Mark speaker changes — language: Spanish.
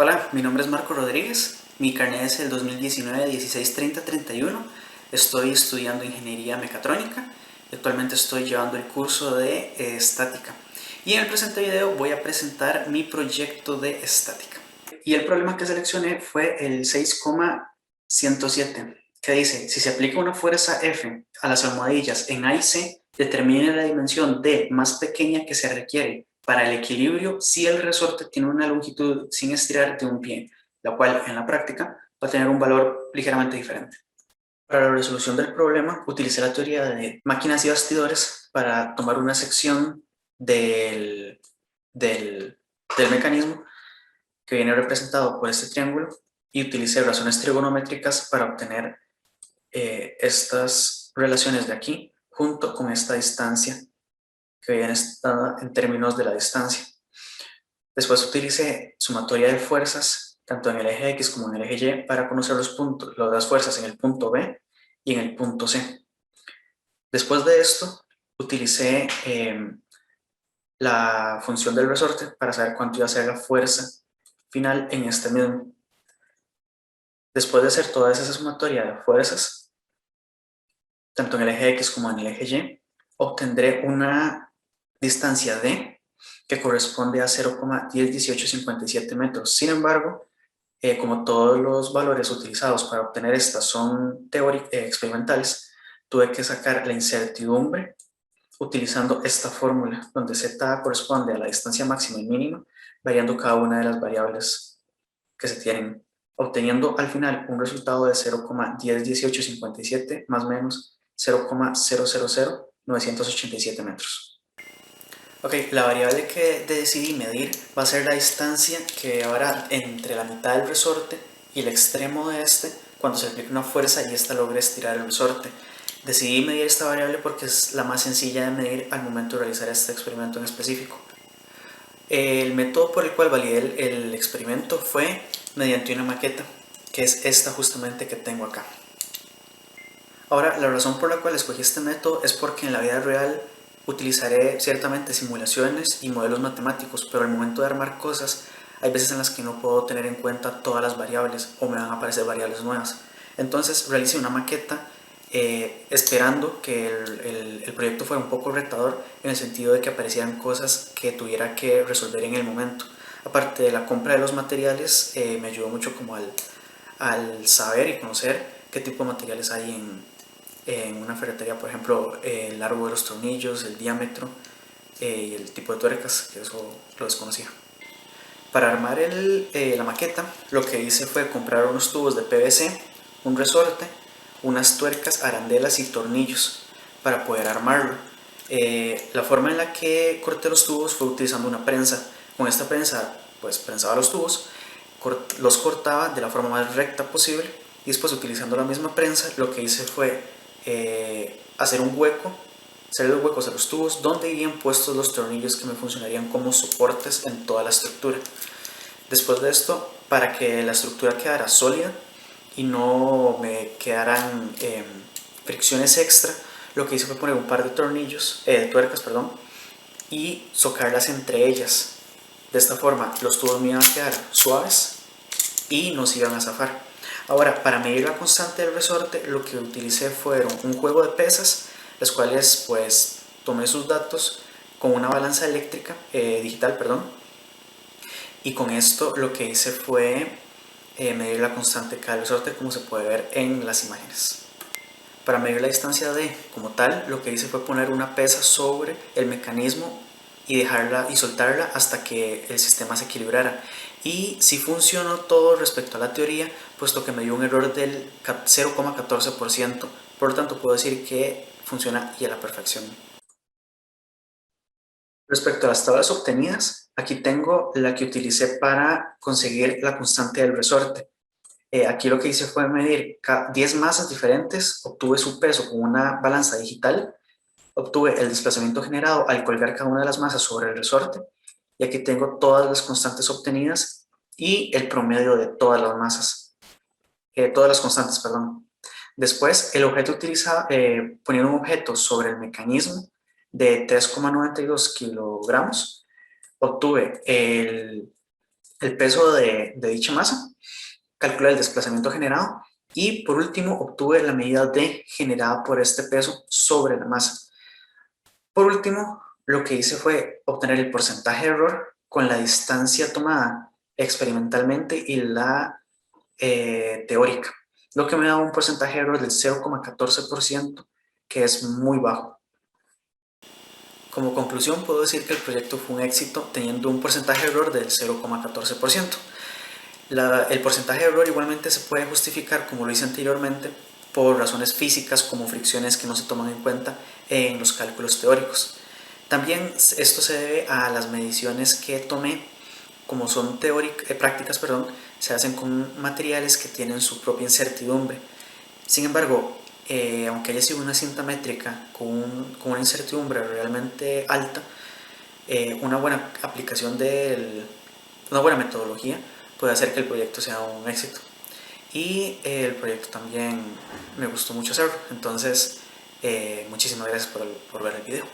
Speaker 1: Hola, mi nombre es Marco Rodríguez, mi carnet es el 2019-1630-31, estoy estudiando Ingeniería Mecatrónica y actualmente estoy llevando el curso de Estática. Y en el presente video voy a presentar mi proyecto de Estática. Y el problema que seleccioné fue el 6,107, que dice: si se aplica una fuerza F a las almohadillas en A y C, determine la dimensión D más pequeña que se requiere para el equilibrio si el resorte tiene una longitud sin estirar de un pie, la cual en la práctica va a tener un valor ligeramente diferente. Para la resolución del problema utilicé la teoría de máquinas y bastidores para tomar una sección del mecanismo que viene representado por este triángulo y utilicé razones trigonométricas para obtener estas relaciones de aquí junto con esta distancia que viene estada en términos de la distancia. Después utilicé sumatoria de fuerzas tanto en el eje X como en el eje Y para conocer las fuerzas en el punto B y en el punto C. Después de esto utilicé la función del resorte para saber cuánto iba a ser la fuerza final en este mismo. Después de hacer toda esa sumatoria de fuerzas, tanto en el eje X como en el eje Y, obtendré una distancia D que corresponde a 0,101857 metros. Sin embargo, como todos los valores utilizados para obtener estas son experimentales, tuve que sacar la incertidumbre utilizando esta fórmula, donde z corresponde a la distancia máxima y mínima, variando cada una de las variables que se tienen, obteniendo al final un resultado de 0,101857 más o menos 0,000987 metros. Ok, la variable que decidí medir va a ser la distancia que habrá entre la mitad del resorte y el extremo de este cuando se aplique una fuerza y esta logre estirar el resorte. Decidí medir esta variable porque es la más sencilla de medir al momento de realizar este experimento en específico. El método por el cual validé el experimento fue mediante una maqueta, que es esta justamente que tengo acá. Ahora, la razón por la cual escogí este método es porque en la vida real utilizaré ciertamente simulaciones y modelos matemáticos, pero al momento de armar cosas hay veces en las que no puedo tener en cuenta todas las variables o me van a aparecer variables nuevas. Entonces realicé una maqueta esperando que el proyecto fuera un poco retador en el sentido de que aparecieran cosas que tuviera que resolver en el momento. Aparte de la compra de los materiales, me ayudó mucho como al saber y conocer qué tipo de materiales hay en una ferretería, por ejemplo, el largo de los tornillos, el diámetro y el tipo de tuercas, que eso lo desconocía. Para armar la maqueta, lo que hice fue comprar unos tubos de PVC, un resorte, unas tuercas, arandelas y tornillos para poder armarlo. La forma en la que corté los tubos fue utilizando una prensa. Con esta prensa, pues prensaba los tubos, los cortaba de la forma más recta posible y después, utilizando la misma prensa, lo que hice fue hacer un hueco, hacer los huecos a los tubos donde irían puestos los tornillos que me funcionarían como soportes en toda la estructura. Después de esto, para que la estructura quedara sólida y no me quedaran fricciones extra, lo que hice fue poner un par de tuercas, y socarlas entre ellas. De esta forma los tubos me iban a quedar suaves y no se iban a zafar. Ahora, para medir la constante del resorte, lo que utilicé fueron un juego de pesas, las cuales pues tomé sus datos con una balanza eléctrica, digital, y con esto lo que hice fue medir la constante de cada resorte, como se puede ver en las imágenes. Para medir la distancia D como tal, lo que hice fue poner una pesa sobre el mecanismo y dejarla y soltarla hasta que el sistema se equilibrara. Y si funcionó todo respecto a la teoría, puesto que me dio un error del 0,14%. Por lo tanto, puedo decir que funciona y a la perfección. Respecto a las tablas obtenidas, aquí tengo la que utilicé para conseguir la constante del resorte. Aquí lo que hice fue medir 10 masas diferentes, obtuve su peso con una balanza digital, obtuve el desplazamiento generado al colgar cada una de las masas sobre el resorte, y aquí tengo todas las constantes obtenidas y el promedio de todas las masas, todas las constantes, perdón. Después, el objeto utilizado, poniendo un objeto sobre el mecanismo de 3,92 kilogramos, obtuve el peso de dicha masa, calculé el desplazamiento generado y por último obtuve la medida D generada por este peso sobre la masa. Por último, lo que hice fue obtener el porcentaje de error con la distancia tomada experimentalmente y la teórica, lo que me da un porcentaje de error del 0,14%, que es muy bajo. Como conclusión, puedo decir que el proyecto fue un éxito teniendo un porcentaje de error del 0,14%. El porcentaje de error igualmente se puede justificar, como lo hice anteriormente, por razones físicas como fricciones que no se toman en cuenta en los cálculos teóricos. También esto se debe a las mediciones que tomé, como son prácticas, se hacen con materiales que tienen su propia incertidumbre. Sin embargo, aunque haya sido una cinta métrica con una incertidumbre realmente alta, una buena aplicación una buena metodología puede hacer que el proyecto sea un éxito. Y el proyecto también me gustó mucho hacerlo. Entonces, muchísimas gracias por ver el video.